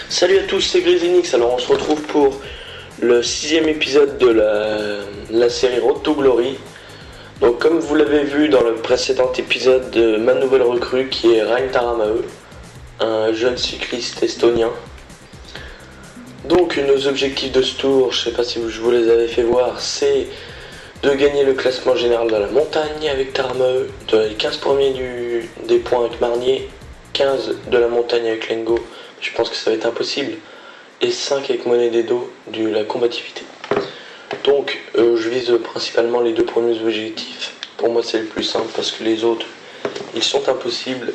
Salut à tous, c'est Grisinix. Alors on se retrouve pour le 6ème épisode de la série Road to Glory. Donc comme vous l'avez vu dans le précédent épisode de ma nouvelle recrue qui est Rein Taramae, un jeune cycliste estonien. Donc nos objectifs de ce tour, je sais pas si je vous les avais fait voir, c'est de gagner le classement général de la montagne avec Taramae, de les 15 premiers des points avec Marnier, 15 de la montagne avec Lengo. Je pense que ça va être impossible. Et 5 avec Monet des dos de la combativité. Donc je vise principalement les deux premiers objectifs. Pour moi c'est le plus simple parce que les autres ils sont impossibles.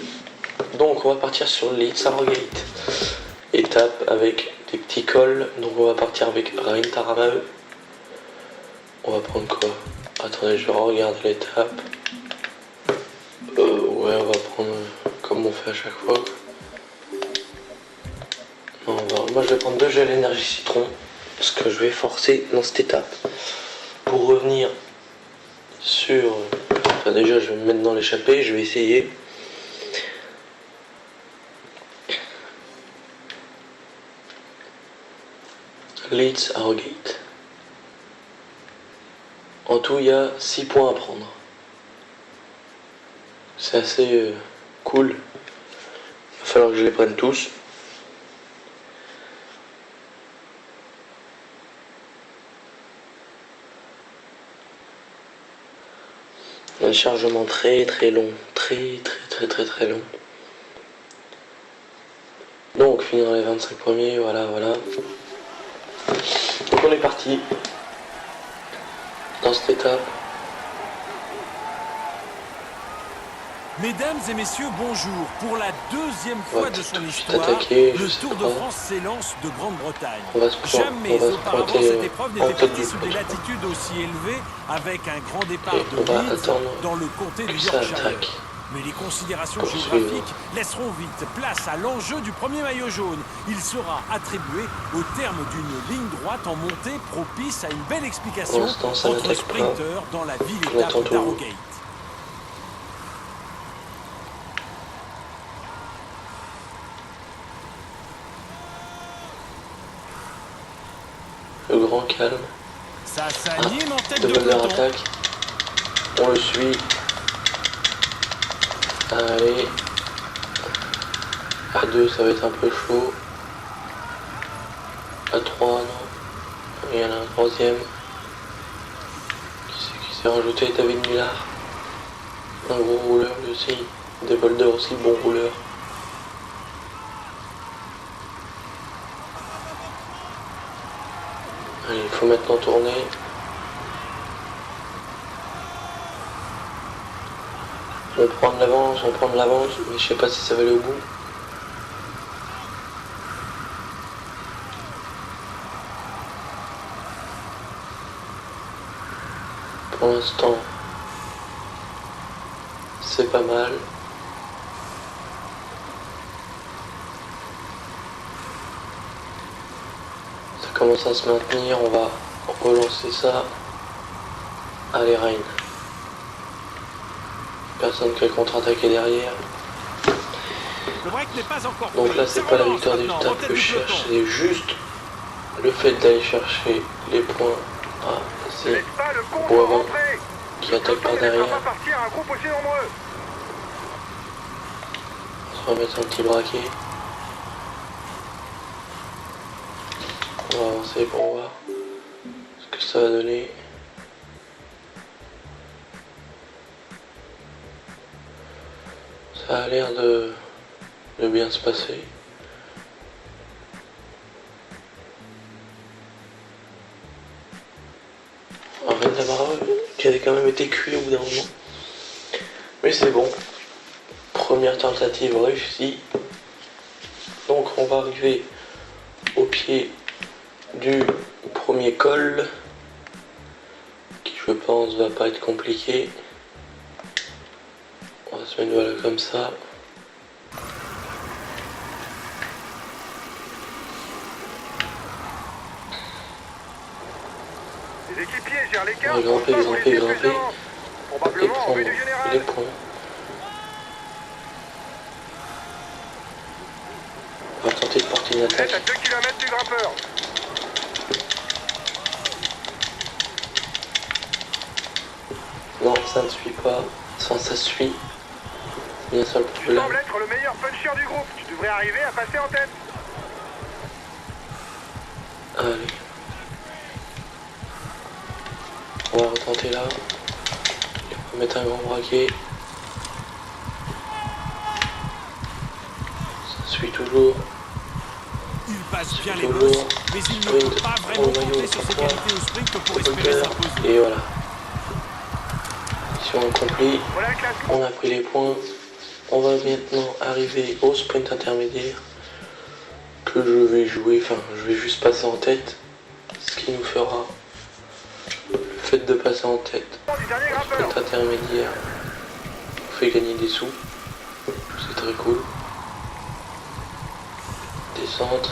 Donc on va partir sur les Sarogate. Étape avec des petits cols. Donc on va partir avec Rein Taramae. On va prendre quoi? Attendez, je regarde l'étape. Ouais, on va prendre comme on fait à chaque fois. Non, moi je vais prendre 2 gels énergie citron parce que je vais forcer dans cette étape pour revenir sur. Enfin, déjà je vais me mettre dans l'échappée, je vais essayer. Leeds Harrogate. En tout il y a 6 points à prendre. C'est assez cool. Il va falloir que je les prenne tous. Un chargement très long, très long. Donc finir les 25 premiers, voilà. Donc on est parti dans cette étape. Mesdames et messieurs, bonjour. Pour la 2e fois de son histoire, le Tour de France s'élance de Grande-Bretagne. Jamais auparavant cette épreuve n'était partie sous des latitudes aussi élevées, avec un grand départ de Leeds dans le comté du Yorkshire. Mais les considérations géographiques laisseront vite place à l'enjeu du premier maillot jaune. Il sera attribué au terme d'une ligne droite en montée propice à une belle explication entre sprinteurs dans la ville-étape d'Harrogate. Le grand calme. Ça s'anime en tête de de peloton. Attaque. On le suit. Allez. À 2 ça va être un peu chaud. À 3 non. Il y en a un troisième. Qui c'est qui s'est rajouté? David Millard. Un gros rouleur lui aussi. Des Boulder aussi, bon rouleur. Allez, il faut maintenant tourner. On prend de l'avance, mais je sais pas si ça va aller au bout. Pour l'instant, c'est pas mal. Ça commence à se maintenir, on va relancer ça. Allez, Rein. Personne qui a contre-attaqué derrière. Donc là c'est pas la victoire des étapes que je cherche, c'est juste le fait d'aller chercher les points à ces Boivin qui attaquent par derrière. On va se remettre un petit braquet. On va avancer pour voir ce que ça va donner. Ça a l'air de bien se passer. Rein Taramae qui avait quand même été cuit au bout d'un moment. Mais c'est bon. Première tentative réussie. Donc on va arriver au pied du premier col. Qui je pense va pas être compliqué. On va se mettre voilà comme ça. Les équipiers gèrent les On va grimper. Et prendre les points. On va tenter de porter une attaque. Vous êtes à 2 km du grimpeur. Non, ça ne suit pas. Enfin, ça suit. C'est bien ça le Tu problème. sembles être le meilleur puncher du groupe. Tu devrais arriver à passer en tête. Allez. On va retenter là. On va mettre un grand braquet. Ça suit toujours. Il passe bien les bosses, mais il ne peut pas vraiment compter sur ses qualités au sprint pour espérer s'imposer. Et voilà. Mission accomplie. Voilà le classement. On a pris les points. On va maintenant arriver au sprint intermédiaire. Que je vais jouer. Enfin, je vais juste passer en tête. Ce qui nous fera le fait de passer en tête. Du dernier grimpeur. Sprint intermédiaire. On fait gagner des sous. C'est très cool. Descente.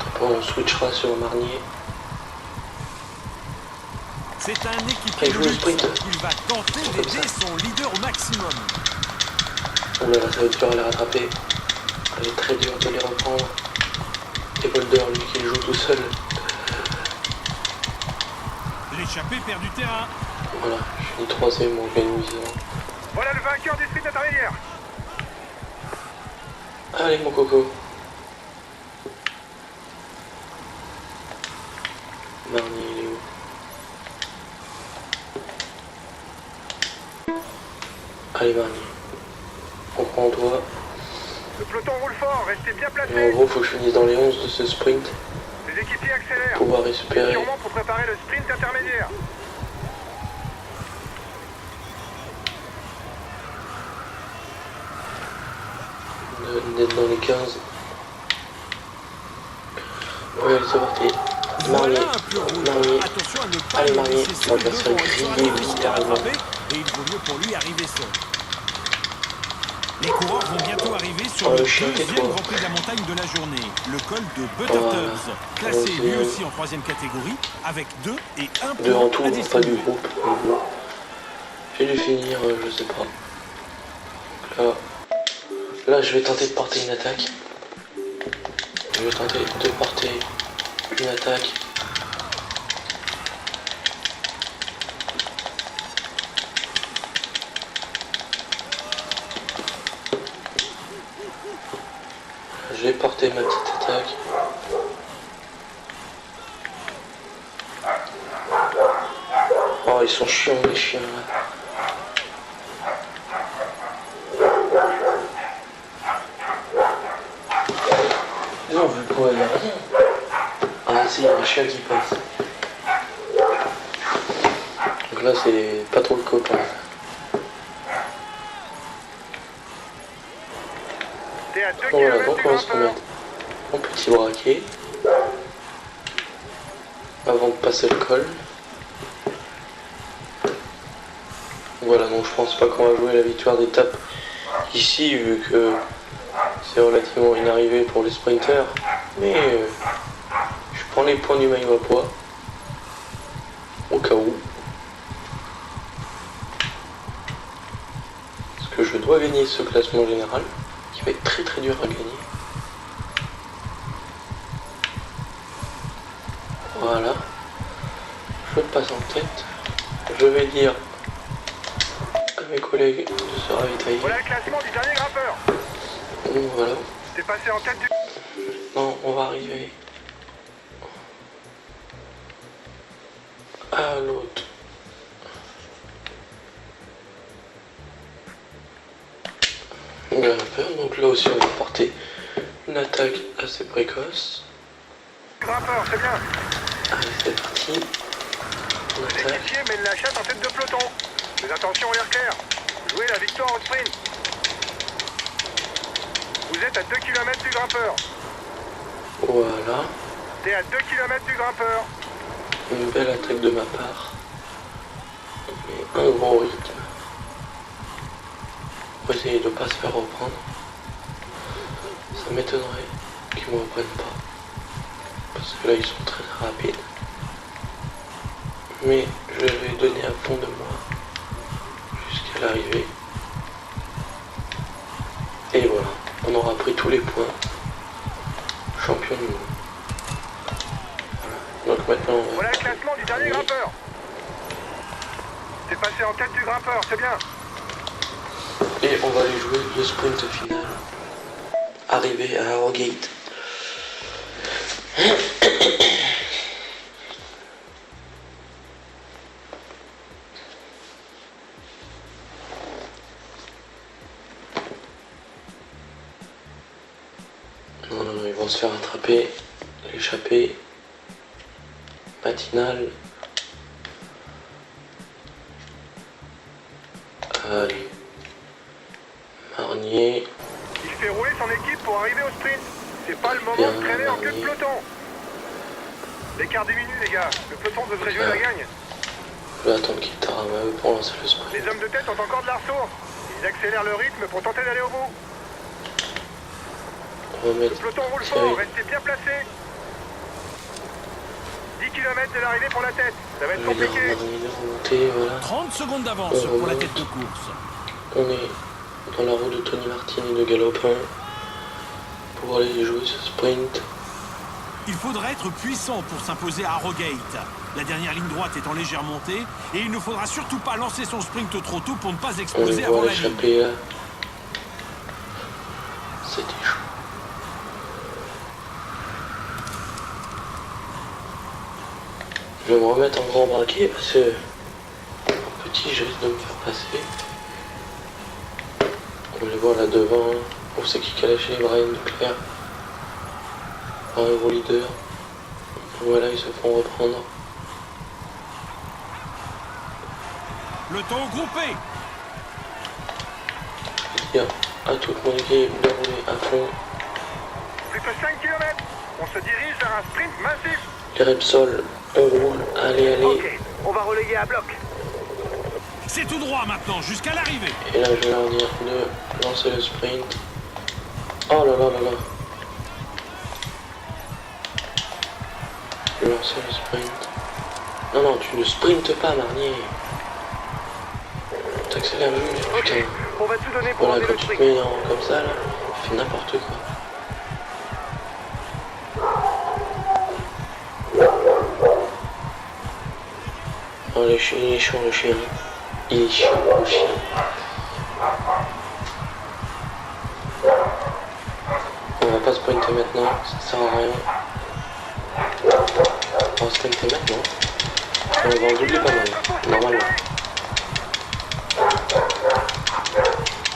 Après on switchera sur Marnier. C'est un équipier de luxe. Il va tenter d'aider son leader au maximum. Oh là là, ça va être dur à les rattraper. Ça va être très dur de les reprendre. Et Boulder, lui qui joue tout seul. L'échappée perd du terrain. Voilà, je finis troisième, on gagne 8 ans. Voilà le vainqueur du sprint intermédiaire. Allez mon coco. Marnier, il est où? Allez Marnier. On prend en toi. Le peloton roule fort, restez bien Et en placés. gros, faut que je finisse dans les 11 de ce sprint Les équipiers accélèrent. pour pouvoir récupérer. Sûrement pour préparer le sprint intermédiaire. D'être dans les 15. Ouais, c'est parti. Marnier. Voilà un pur rouleur. Marnier. Attention à ne pas Allez le Marnier, laisser on seul va faire devant. Il sera griller difficile à littéralement. rattraper et il vaut mieux pour lui arriver seul. Les coureurs vont bientôt arriver sur Oh, le le chien, deuxième tais-toi. Grand Prix de la montagne de la journée, le col de Buttertubs, classé lui aussi en troisième catégorie, avec 2 et 1 Deux en point tout, à pas du distribuer. groupe. J'ai dû finir, je sais pas. Donc là, je vais tenter de porter une attaque. Je vais tenter de porter une attaque. Je vais porter ma petite attaque. Oh, ils sont chiants les chiens là. Non, je le vois, il n'y a rien. Ah si, il y a un chien qui passe. Donc là, c'est pas trop le copain. T'es à 2 Bon, voilà, km donc du on va se grimpeur. remettre mon petit braquet avant de passer le col. Voilà, donc je pense pas qu'on va jouer la victoire d'étape ici vu que c'est relativement une arrivée pour les sprinters, mais je prends les points du maillot à poids au cas où, parce que je dois gagner ce classement général qui va être très très dur à gagner. Voilà, je passe en tête, je vais dire à mes collègues de se ravitailler. Voilà le classement du dernier grimpeur. Donc voilà, T'es passé en tête du... non, on va arriver à l'autre. Grimpeur, donc là aussi on va porter une attaque assez précoce. grimpeur, c'est bien. Allez, c'est parti. On Les attaque. équipiers mènent la chasse en tête de peloton. Les intentions ont l'air claires. Jouez la victoire au sprint. Vous êtes à 2 km du grimpeur. Voilà, T'es à 2 km du grimpeur. une belle attaque de ma part. Mais un gros rythme. Pour essayer de ne pas se faire reprendre. Ça m'étonnerait qu'ils ne me reprennent pas. Parce que là ils sont très rapides. Mais je vais donner à fond de moi. Jusqu'à jusqu'à l'arrivée. Et voilà, on aura pris tous les points. Champion du monde. Voilà. Donc maintenant on va... Voilà le classement du dernier grimpeur. C'est passé en tête du grimpeur, c'est bien. Et on va aller jouer le sprint final. Arrivé à Harrogate. Non, non, non, ils vont se faire attraper. L'échappée matinale. Allez. Marnier. Il fait rouler son équipe pour arriver au sprint. C'est pas le moment de traîner en queue de peloton. L'écart diminue, les gars. Le peloton devrait jouer la gagne. Je vais attendre qu'il Tarama pour lancer le sprint. Les hommes de tête ont encore de la ressource. Ils accélèrent le rythme pour tenter d'aller au bout. On va mettre... Le peloton roule fort, restez bien placés. 10 km de l'arrivée pour la tête. Ça va être compliqué. Remonter, voilà. 30 secondes d'avance pour la tête de course. On est dans la roue de Tony Martin et de Galopin pour aller jouer ce sprint. Il faudra être puissant pour s'imposer à Harrogate. La dernière ligne droite est en légère montée et il ne faudra surtout pas lancer son sprint trop tôt pour ne pas exploser avant la ligne. Là. C'était chaud. Je vais me remettre en grand braquet parce que petit je risque de me faire passer. On les voit là devant. On sait qui a lâché Brian Leclerc. Un gros leader. Voilà, ils se font reprendre. Le temps groupé. Je vais dire à toute mon équipe de rouler à fond. Plus que 5 km. On se dirige vers un sprint massif. Les Repsol, on roule. Allez, allez. Ok, on va relayer à bloc. C'est tout droit maintenant, jusqu'à l'arrivée. Et là, je vais leur dire de lancer le sprint. Oh là là là là. Je vais lancer le sprint. Non, non, tu ne sprintes pas, Marnier. T'accélères juste, putain. Ok, on va tout donner pour Voilà, enlever quand le tu te sprint. mets comme ça, là, tu fais n'importe quoi. Oh, il est chiant, le chien. Il est chiant, le chien. On va pas sprinter maintenant, ça sert à rien. On va sprinter maintenant. On va en doubler pas mal, normalement.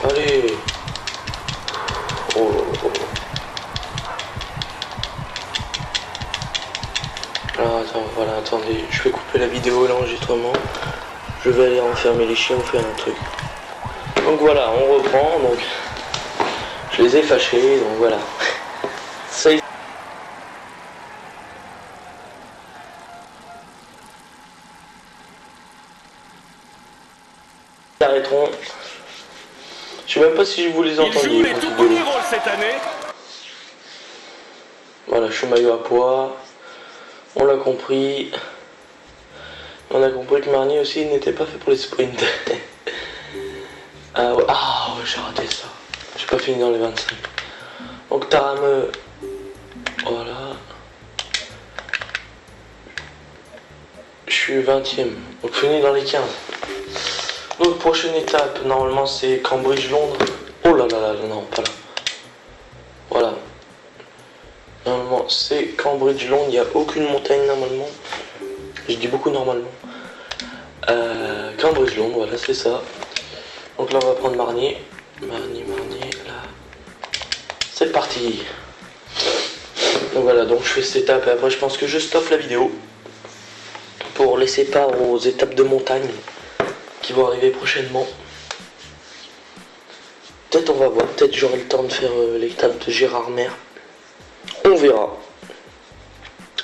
Allez. Oh, oh, oh. Alors attends, voilà, attendez, je vais couper la vidéo et l'enregistrement. Je vais aller enfermer les chiens ou faire un truc. Donc voilà, on reprend, donc je les ai fâchés, donc voilà. Ça y est. Ils arrêteront. Je sais même pas si vous les entendiez. Il joue les tout premiers rôles cette année. Voilà, je suis maillot à poids. On l'a compris. On a compris que Marnier aussi n'était pas fait pour les sprints. Ah ouais, j'ai raté ça. J'ai pas fini dans les 25. Donc Tarame. Voilà. Je suis 20ème. Donc fini dans les 15. Donc prochaine étape, normalement c'est Cambridge-Londres. Oh là là là, non, pas là. Voilà. Normalement c'est Cambridge-Londres, il n'y a aucune montagne normalement. Je dis beaucoup normalement. Cambridge-Londres, voilà c'est ça. Donc là on va prendre Marnier. Marnier, là. C'est parti. Donc voilà, donc je fais cette étape et après je pense que je stoppe la vidéo. Pour laisser part aux étapes de montagne qui vont arriver prochainement. Peut-être on va voir, peut-être j'aurai le temps de faire l'étape de Gérardmer. On verra.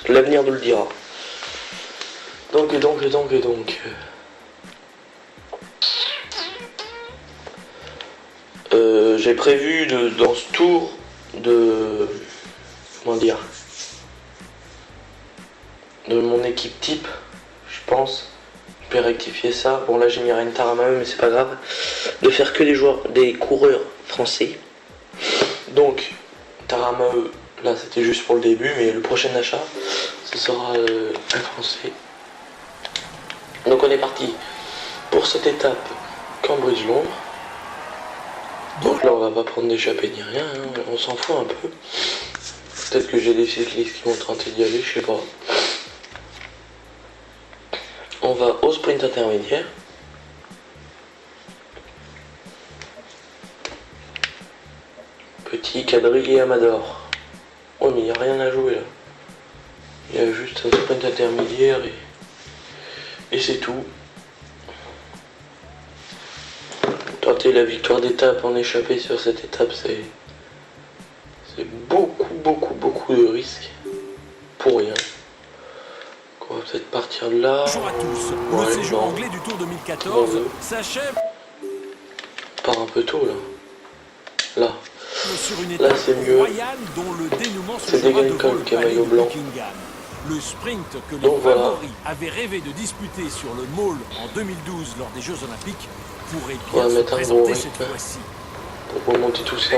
L'avenir nous le dira. Donc. J'ai prévu dans ce tour de... Comment dire, de mon équipe type, je pense vais rectifier ça. Bon là j'ai mis Ryan Taramae mais c'est pas grave. De faire que des coureurs français. Donc Taramae, là c'était juste pour le début, mais le prochain achat, ce sera un français. Donc on est parti pour cette étape Cambridge-Londres. Donc là on va pas prendre d'échappée ni rien, hein. On s'en fout un peu. Peut-être que j'ai des cyclistes qui vont tenter d'y aller, je sais pas. On va au sprint intermédiaire. Petit quadrillé Amador. Oh mais il n'y a rien à jouer là. Il y a juste un sprint intermédiaire et c'est tout. Tenter la victoire d'étape en échappée sur cette étape, c'est beaucoup de risques pour rien. Donc on va peut-être partir de là. Bonjour à tous. Le séjour anglais du Tour 2014 s'achève. Part un peu tôt là. Là c'est mieux. C'est Degenkolb qui est maillot blanc. Le sprint que les favoris avaient rêvé de disputer sur le Mall en 2012 lors des Jeux Olympiques pourrait bien se présenter cette fois-ci. Pour remonter tout ça.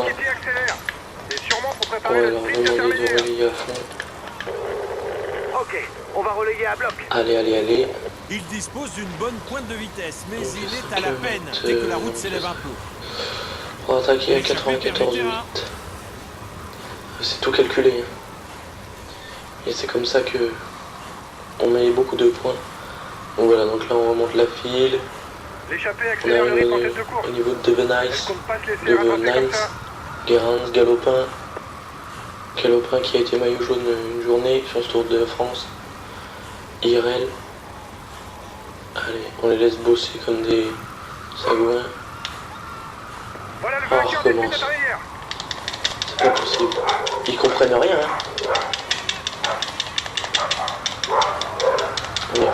On va relayer à fond. Ok, on va relayer à bloc. Allez. Il dispose d'une bonne pointe de vitesse, mais il est à la peine dès que la route s'élève un peu. On va attaquer à 94,8. C'est tout calculé. Et c'est comme ça que on met beaucoup de points. Donc voilà, donc là on remonte la file. On arrive au niveau de Devenice, Guérens, Galopin qui a été maillot jaune une journée sur ce Tour de France. IRL. Allez, on les laisse bosser comme des sagouins. On recommence. C'est pas possible. Ils comprennent rien. Hein. Ouais.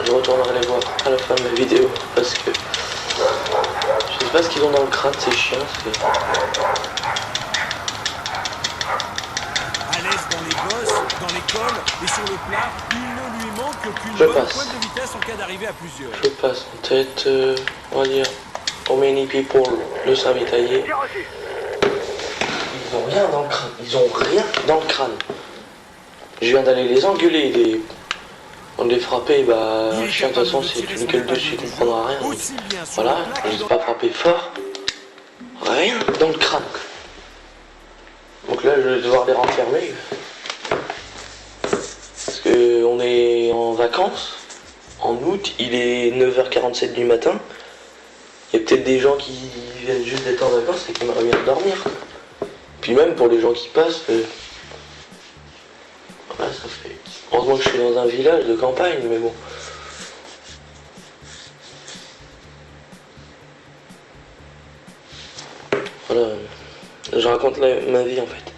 Je retournerai les voir à la fin de ma vidéo parce que je sais pas ce qu'ils ont dans le crâne ces chiens. À l'aise dans les bosses, dans les cols et sur le plat, il ne lui manque qu'une bonne pointe de vitesse en cas d'arrivée à plusieurs. Je passe en tête, on va dire, au many people, le Saint-Vitaillé. Ils ont rien dans le crâne. Ils ont rien dans le crâne. Je viens d'aller les engueuler, on les frapper, bah, chien de toute façon, si tu le gueules dessus, il comprendra rien. Donc, voilà, je les ai pas frappés fort. Rien dans le crâne. Donc là, je vais devoir les renfermer. Parce que on est en vacances. En août, il est 9h47 du matin. Il y a peut-être des gens qui viennent juste d'être en vacances et qui aimeraient bien dormir. Puis même pour les gens qui passent, voilà, ça fait... Heureusement que je suis dans un village de campagne, mais bon. Voilà, je raconte ma vie en fait.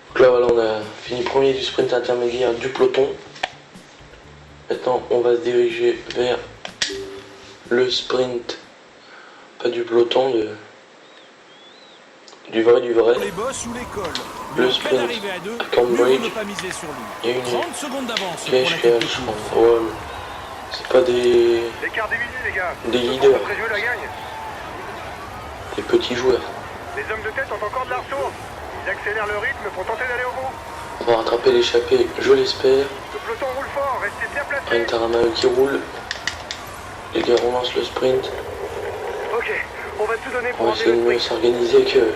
Donc là voilà, on a fini premier du sprint intermédiaire du peloton. Maintenant on va se diriger vers le sprint, pas du peloton, du vrai. Les bosses ou les cols. Le sprint à Cambridge. Il y a une 30 secondes d'avance. Ouais, c'est pas des leaders. Des petits joueurs. Les hommes de tête ont encore de l'arceau. Ils accélèrent le rythme pour tenter d'aller au bout. On va rattraper l'échappée, je l'espère. Le peloton roule fort, restez bien placés. Ryan Taramae qui roule. Les gars, on lance le sprint. Ok, on va tout donner pour on va essayer de mieux s'organiser que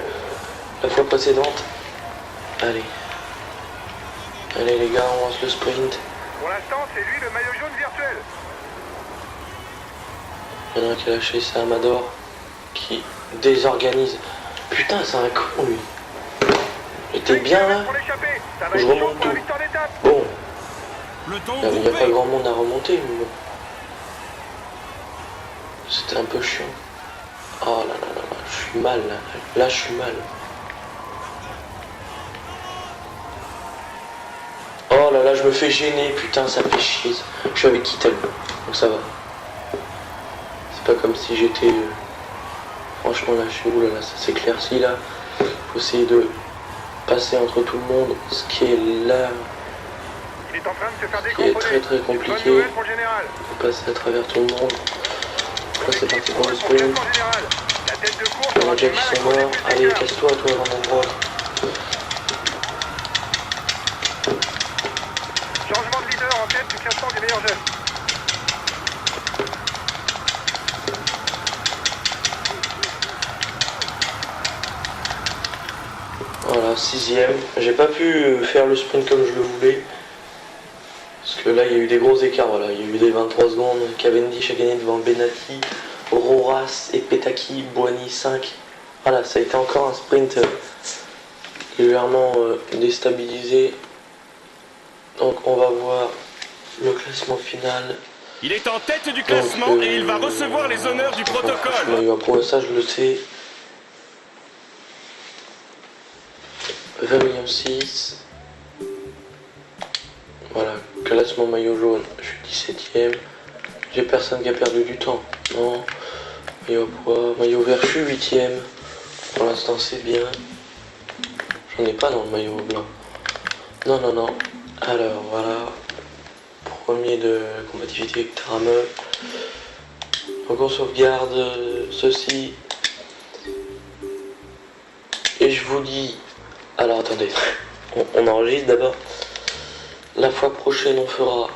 la fois précédente. Allez les gars, on lance le sprint. Pour l'instant, c'est lui le maillot jaune virtuel. Il y en a un qui a lâché, c'est Amador qui désorganise. Putain, c'est un con lui. J'étais bien là. Je remonte tout. Bon. Il n'y a pas grand monde à remonter, mais bon. C'était un peu chiant. Oh là, je suis mal là. Là, je suis mal. Oh là, je me fais gêner, putain, ça fait chier. Je suis avec Kittel, donc ça va. C'est pas comme si j'étais... Franchement, là, je suis... Ouh là là, ça s'éclaircit là. Faut essayer de passer entre tout le monde, ce qui est là... Il est en train de se faire qui est décomposer. très compliqué. Bonne nouvelle pour le général. On passe à travers tout le monde. Là c'est parti pour le Pour le sprint. général. La tête de course Il y en aura a du déjà mal qui à sont causer morts. plus Allez, d'écart. casse-toi toi dans mon droit. Changement de leader en tête du classement des meilleurs jeunes. Voilà, 6ème. J'ai pas pu faire le sprint comme je le voulais. Parce que là, il y a eu des gros écarts. Voilà, il y a eu des 23 secondes. Cavendish a gagné devant Benatti, Roras et Petaki, Boigny 5. Voilà, ça a été encore un sprint légèrement déstabilisé. Donc, on va voir le classement final. Il est en tête du classement. Donc, et il va recevoir les honneurs du protocole. Pour ça, je le sais. 20 millions 6. Voilà, classement maillot jaune, je suis 17ème. J'ai personne qui a perdu du temps. Non. Maillot poids, maillot vert, je suis 8ème. Pour l'instant, c'est bien. J'en ai pas dans le maillot blanc. Non, non, non. Alors, voilà. Premier de combativité avec Trameux. Donc, on sauvegarde ceci. Et je vous dis. Alors, attendez. On enregistre d'abord. La fois prochaine, on fera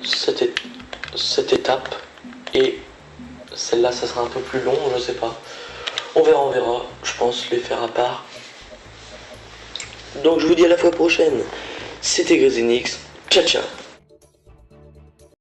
cette étape. Et celle-là, ça sera un peu plus long, je sais pas. On verra. Je pense les faire à part. Donc, je vous dis à la fois prochaine. C'était Grésinix. Ciao, ciao.